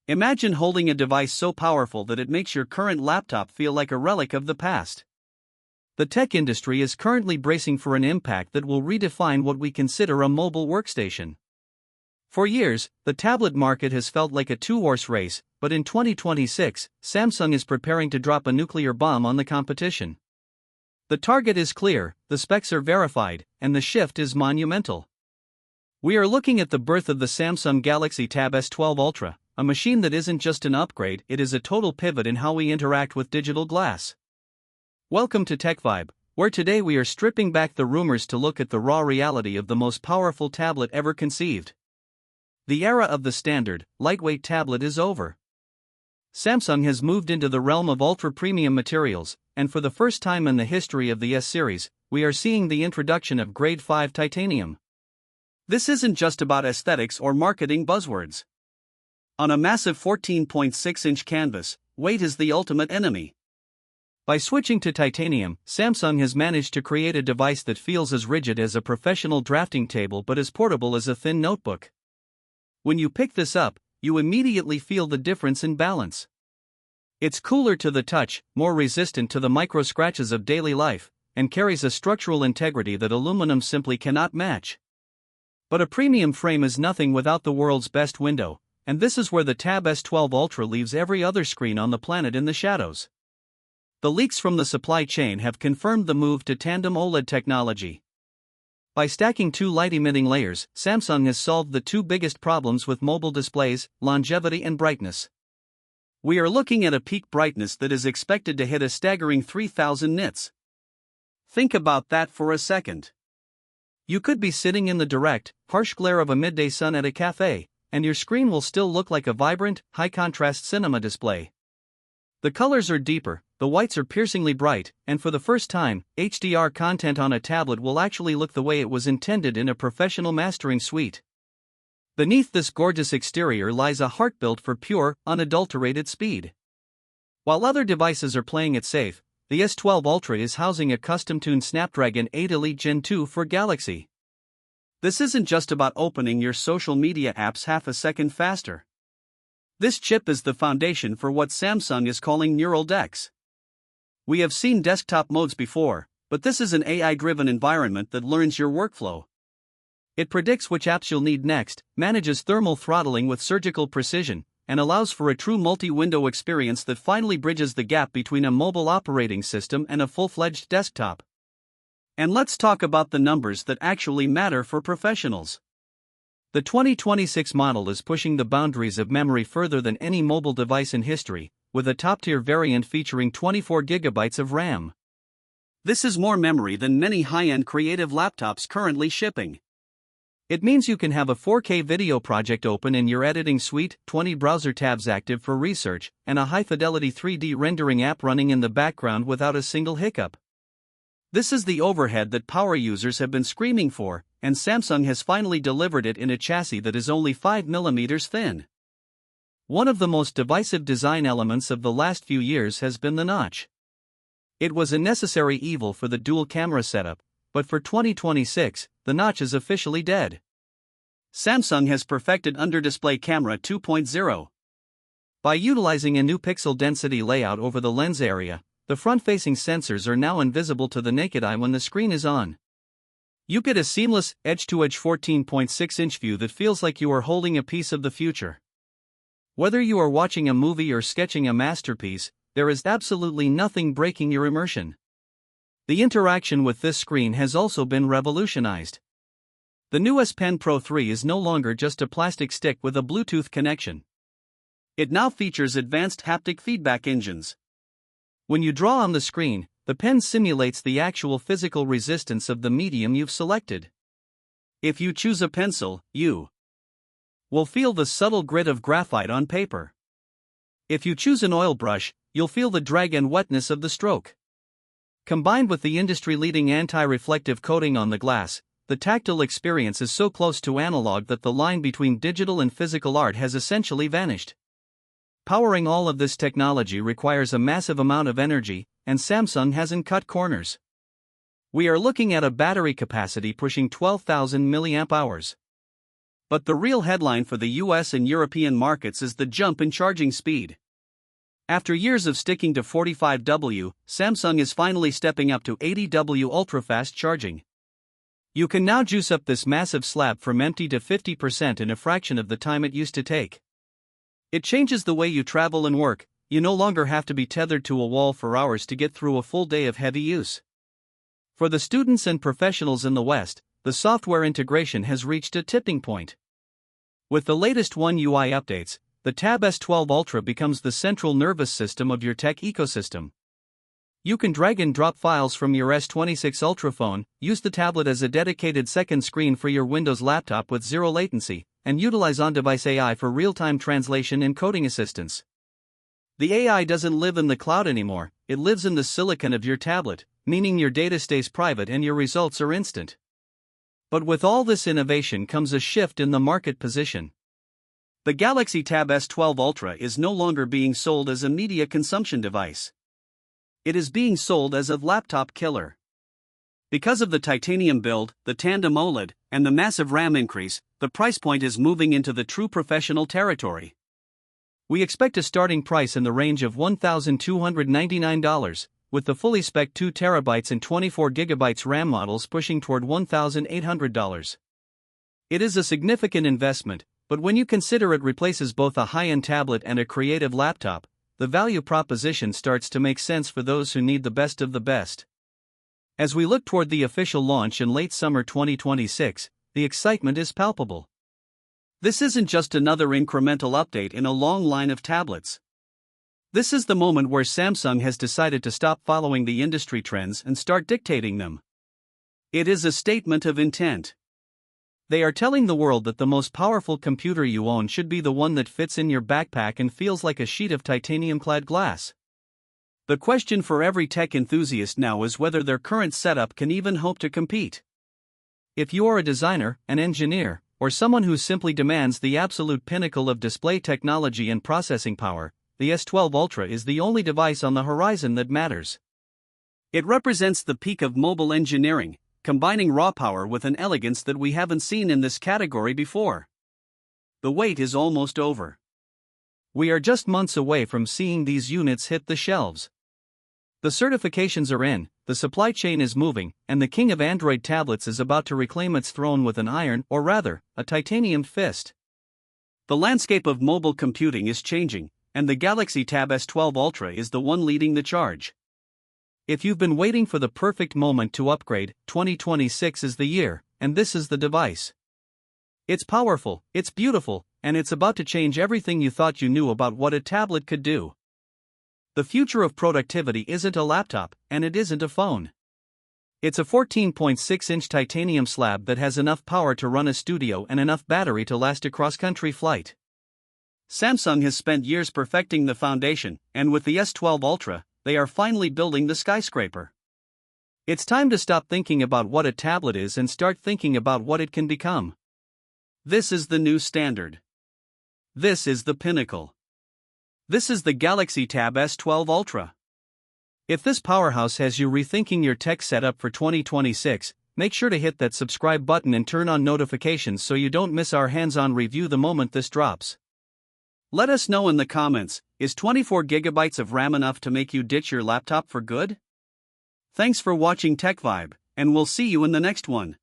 Imagine holding a device so powerful that it makes your current laptop feel like a relic of the past. The tech industry is currently bracing for an impact that will redefine what we consider a mobile workstation. For years, the tablet market has felt like a two-horse race, but in 2026, Samsung is preparing to drop a nuclear bomb on the competition. The target is clear, the specs are verified, and the shift is monumental. We are looking at the birth of the Samsung Galaxy Tab S12 Ultra, a machine that isn't just an upgrade, it is a total pivot in how we interact with digital glass. Welcome to TechVibe, where today we are stripping back the rumors to look at the raw reality of the most powerful tablet ever conceived. The era of the standard, lightweight tablet is over. Samsung has moved into the realm of ultra-premium materials, and for the first time in the history of the S series, we are seeing the introduction of Grade 5 titanium. This isn't just about aesthetics or marketing buzzwords. On a massive 14.6-inch canvas, weight is the ultimate enemy. By switching to titanium, Samsung has managed to create a device that feels as rigid as a professional drafting table but as portable as a thin notebook. When you pick this up, you immediately feel the difference in balance. It's cooler to the touch, more resistant to the micro scratches of daily life, and carries a structural integrity that aluminum simply cannot match. But a premium frame is nothing without the world's best window, and this is where the Tab S12 Ultra leaves every other screen on the planet in the shadows. The leaks from the supply chain have confirmed the move to Tandem OLED technology. By stacking two light-emitting layers, Samsung has solved the two biggest problems with mobile displays: longevity and brightness. We are looking at a peak brightness that is expected to hit a staggering 3000 nits. Think about that for a second. You could be sitting in the direct, harsh glare of a midday sun at a cafe, and your screen will still look like a vibrant, high-contrast cinema display. The colors are deeper, the whites are piercingly bright, and for the first time, HDR content on a tablet will actually look the way it was intended in a professional mastering suite. Beneath this gorgeous exterior lies a heart built for pure, unadulterated speed. While other devices are playing it safe, the S12 Ultra is housing a custom-tuned Snapdragon 8 Elite Gen 2 for Galaxy. This isn't just about opening your social media apps half a second faster. This chip is the foundation for what Samsung is calling neural decks. We have seen desktop modes before, but this is an AI-driven environment that learns your workflow. It predicts which apps you'll need next, manages thermal throttling with surgical precision, and allows for a true multi-window experience that finally bridges the gap between a mobile operating system and a full-fledged desktop. And let's talk about the numbers that actually matter for professionals. The 2026 model is pushing the boundaries of memory further than any mobile device in history, with a top-tier variant featuring 24 GB of RAM. This is more memory than many high-end creative laptops currently shipping. It means you can have a 4K video project open in your editing suite, 20 browser tabs active for research, and a high-fidelity 3D rendering app running in the background without a single hiccup. This is the overhead that power users have been screaming for, and Samsung has finally delivered it in a chassis that is only 5 mm thin. One of the most divisive design elements of the last few years has been the notch. It was a necessary evil for the dual camera setup, but for 2026, the notch is officially dead. Samsung has perfected under-display camera 2.0. By utilizing a new pixel density layout over the lens area, the front-facing sensors are now invisible to the naked eye when the screen is on. You get a seamless, edge-to-edge 14.6-inch view that feels like you are holding a piece of the future. Whether you are watching a movie or sketching a masterpiece, there is absolutely nothing breaking your immersion. The interaction with this screen has also been revolutionized. The new S Pen Pro 3 is no longer just a plastic stick with a Bluetooth connection. It now features advanced haptic feedback engines. When you draw on the screen, the pen simulates the actual physical resistance of the medium you've selected. If you choose a pencil, you will feel the subtle grit of graphite on paper. If you choose an oil brush, you'll feel the drag and wetness of the stroke. Combined with the industry-leading anti-reflective coating on the glass, the tactile experience is so close to analog that the line between digital and physical art has essentially vanished. Powering all of this technology requires a massive amount of energy, and Samsung hasn't cut corners. We are looking at a battery capacity pushing 12,000 mAh. But the real headline for the US and European markets is the jump in charging speed. After years of sticking to 45W, Samsung is finally stepping up to 80W ultra-fast charging. You can now juice up this massive slab from empty to 50% in a fraction of the time it used to take. It changes the way you travel and work. You no longer have to be tethered to a wall for hours to get through a full day of heavy use. For the students and professionals in the West, the software integration has reached a tipping point. With the latest One UI updates, the Tab S12 Ultra becomes the central nervous system of your tech ecosystem. You can drag and drop files from your S26 Ultra phone, use the tablet as a dedicated second screen for your Windows laptop with zero latency, and utilize on-device AI for real-time translation and coding assistance. The AI doesn't live in the cloud anymore, it lives in the silicon of your tablet, meaning your data stays private and your results are instant. But with all this innovation comes a shift in the market position. The Galaxy Tab S12 Ultra is no longer being sold as a media consumption device. It is being sold as a laptop killer. Because of the titanium build, the Tandem OLED, and the massive RAM increase, the price point is moving into the true professional territory. We expect a starting price in the range of $1,299, with the fully spec 2TB and 24GB RAM models pushing toward $1,800. It is a significant investment, but when you consider it replaces both a high-end tablet and a creative laptop, the value proposition starts to make sense for those who need the best of the best. As we look toward the official launch in late summer 2026, the excitement is palpable. This isn't just another incremental update in a long line of tablets. This is the moment where Samsung has decided to stop following the industry trends and start dictating them. It is a statement of intent. They are telling the world that the most powerful computer you own should be the one that fits in your backpack and feels like a sheet of titanium-clad glass. The question for every tech enthusiast now is whether their current setup can even hope to compete. If you are a designer, an engineer, or someone who simply demands the absolute pinnacle of display technology and processing power, the S12 Ultra is the only device on the horizon that matters. It represents the peak of mobile engineering, combining raw power with an elegance that we haven't seen in this category before. The wait is almost over. We are just months away from seeing these units hit the shelves. The certifications are in, the supply chain is moving, and the king of Android tablets is about to reclaim its throne with an iron, or rather, a titanium fist. The landscape of mobile computing is changing, and the Galaxy Tab S12 Ultra is the one leading the charge. If you've been waiting for the perfect moment to upgrade, 2026 is the year, and this is the device. It's powerful, it's beautiful, and it's about to change everything you thought you knew about what a tablet could do. The future of productivity isn't a laptop, and it isn't a phone. It's a 14.6-inch titanium slab that has enough power to run a studio and enough battery to last a cross-country flight. Samsung has spent years perfecting the foundation, and with the S12 Ultra, they are finally building the skyscraper. It's time to stop thinking about what a tablet is and start thinking about what it can become. This is the new standard. This is the pinnacle. This is the Galaxy Tab S12 Ultra. If this powerhouse has you rethinking your tech setup for 2026, make sure to hit that subscribe button and turn on notifications so you don't miss our hands-on review the moment this drops. Let us know in the comments, is 24GB of RAM enough to make you ditch your laptop for good? Thanks for watching TechVibe, and we'll see you in the next one.